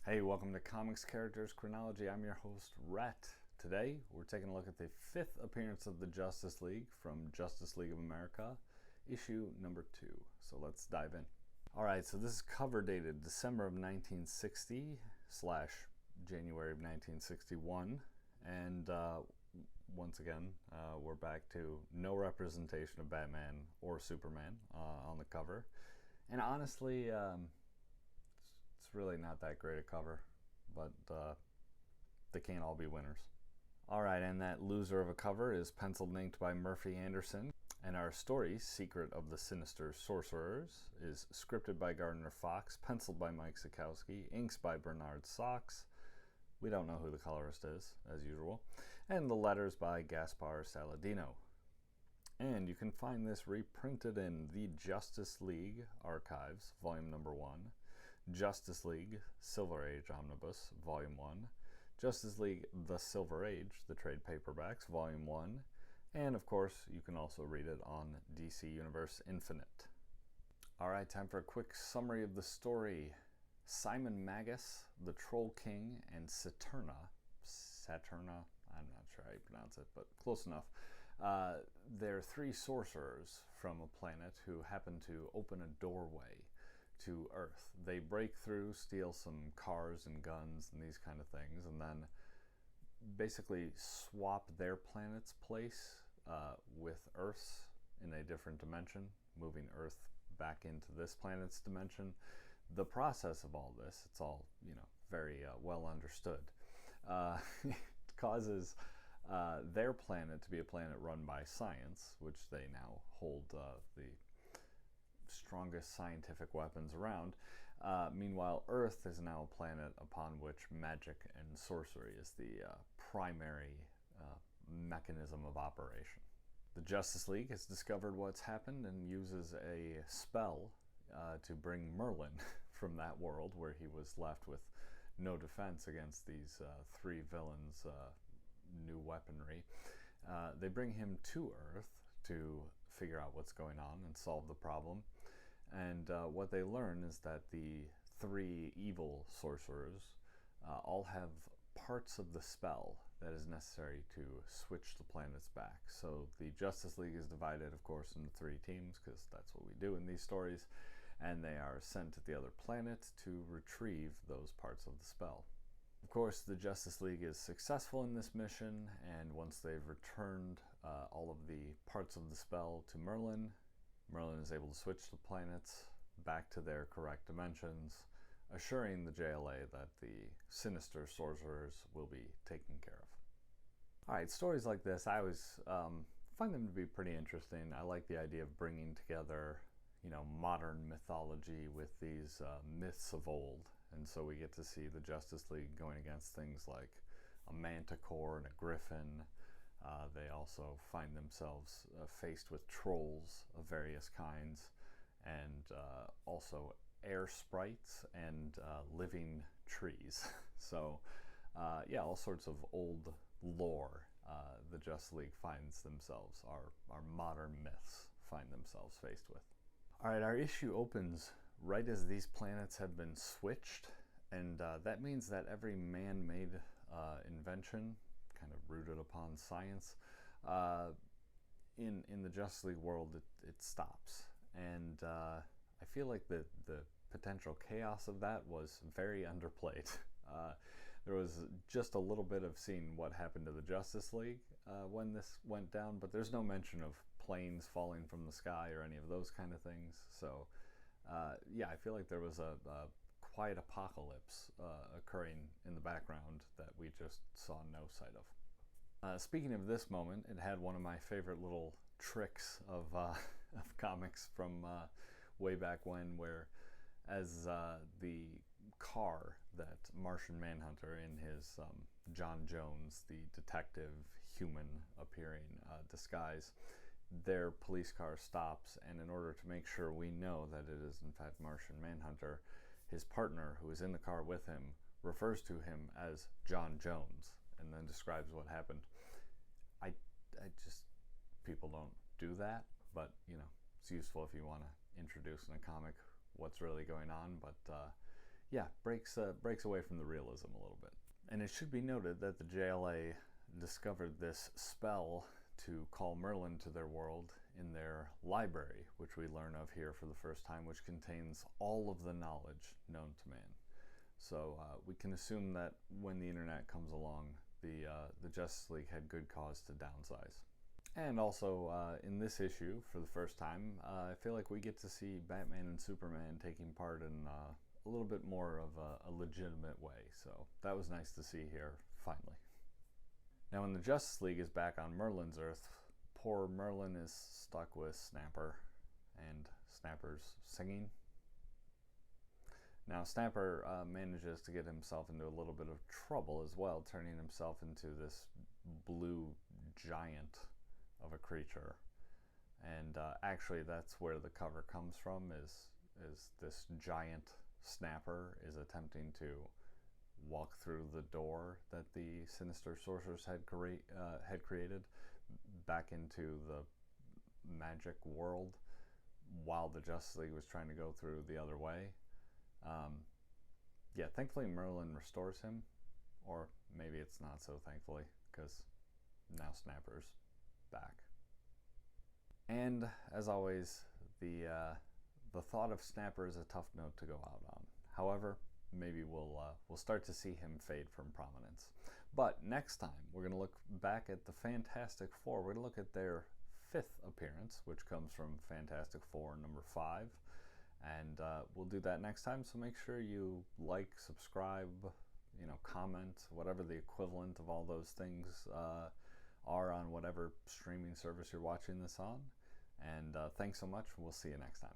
Hey, welcome to Comics Characters Chronology. I'm your host, Rhett. Today, we're taking a look at the fifth appearance of the Justice League from Justice League of America, issue number 2. So let's dive in. Alright, so this is cover dated December of 1960 / January of 1961. And once again, we're back to no representation of Batman or Superman on the cover. And honestly, it's really not that great a cover, but they can't all be winners. Alright, and that loser of a cover is penciled and inked by Murphy Anderson. And our story, Secret of the Sinister Sorcerers, is scripted by Gardner Fox, penciled by Mike Sekowsky, inks by Bernard Sachs. We don't know who the colorist is, as usual. And the letters by Gaspar Saladino. And you can find this reprinted in the Justice League Archives, volume number 1, Justice League Silver Age Omnibus, volume 1, Justice League The Silver Age, the trade paperbacks, volume 1, and of course you can also read it on DC Universe Infinite. Alright, time for a quick summary of the story. Simon Magus, the Troll King, and Saturna, I'm not sure how you pronounce it, but close enough. They're three sorcerers from a planet who happen to open a doorway to Earth. They break through, steal some cars and guns and these kind of things, and then basically swap their planet's place with Earth's in a different dimension, moving Earth back into this planet's dimension. The process of all this, it's all, very well understood. It causes their planet to be a planet run by science, which they now hold the strongest scientific weapons around. Meanwhile, Earth is now a planet upon which magic and sorcery is the primary mechanism of operation. The Justice League has discovered what's happened and uses a spell to bring Merlin from that world where he was left with no defense against these three villains' new weaponry. They bring him to Earth to figure out what's going on and solve the problem. And what they learn is that the three evil sorcerers all have parts of the spell that is necessary to switch the planets back. So the Justice League is divided, of course, into three teams, because that's what we do in these stories, and they are sent to the other planet to retrieve those parts of the spell. Of course, the Justice League is successful in this mission, and once they've returned all of the parts of the spell to Merlin, Merlin is able to switch the planets back to their correct dimensions, assuring the JLA that the sinister sorcerers will be taken care of. Alright, stories like this, I always find them to be pretty interesting. I like the idea of bringing together, modern mythology with these myths of old. And so we get to see the Justice League going against things like a manticore and a griffin. They also find themselves faced with trolls of various kinds, and also air sprites and living trees. So all sorts of old lore the Justice League finds themselves, our modern myths find themselves faced with. Alright, our issue opens right as these planets have been switched, and that means that every man-made invention, kind of rooted upon science, in the Justice League world, it stops. And I feel like the potential chaos of that was very underplayed. There was just a little bit of seeing what happened to the Justice League when this went down, but there's no mention of planes falling from the sky or any of those kind of things. So I feel like there was a quiet apocalypse occurring in the background that we just saw no sight of. Speaking of this moment, it had one of my favorite little tricks of comics from way back when, where as the car that Martian Manhunter in his John Jones, the detective human appearing disguise, their police car stops, and in order to make sure we know that it is in fact Martian Manhunter, his partner, who is in the car with him, refers to him as John Jones and then describes what happened. I just, people don't do that, but it's useful if you want to introduce in a comic what's really going on. But yeah, breaks away from the realism a little bit. And it should be noted that the JLA discovered this spell to call Merlin to their world in their library, which we learn of here for the first time, which contains all of the knowledge known to man. So we can assume that when the internet comes along, the Justice League had good cause to downsize. And also, in this issue, for the first time, I feel like we get to see Batman and Superman taking part in a little bit more of a legitimate way. So that was nice to see here, finally. Now, when the Justice League is back on Merlin's Earth, poor Merlin is stuck with Snapper, and Snapper's singing. Now, Snapper manages to get himself into a little bit of trouble as well, turning himself into this blue giant of a creature. And actually, that's where the cover comes from, is this giant Snapper is attempting to walk through the door that the Sinister Sorceress had created back into the magic world, while the Justice League was trying to go through the other way. Yeah, thankfully Merlin restores him, or maybe it's not so thankfully, because now Snapper's back. And as always, the thought of Snapper is a tough note to go out on. However, maybe we'll start to see him fade from prominence. But next time, we're going to look back at the Fantastic Four. We're going to look at their 5th appearance, which comes from Fantastic Four number 5. And we'll do that next time, so make sure you like, subscribe, comment, whatever the equivalent of all those things are on whatever streaming service you're watching this on. And thanks so much. We'll see you next time.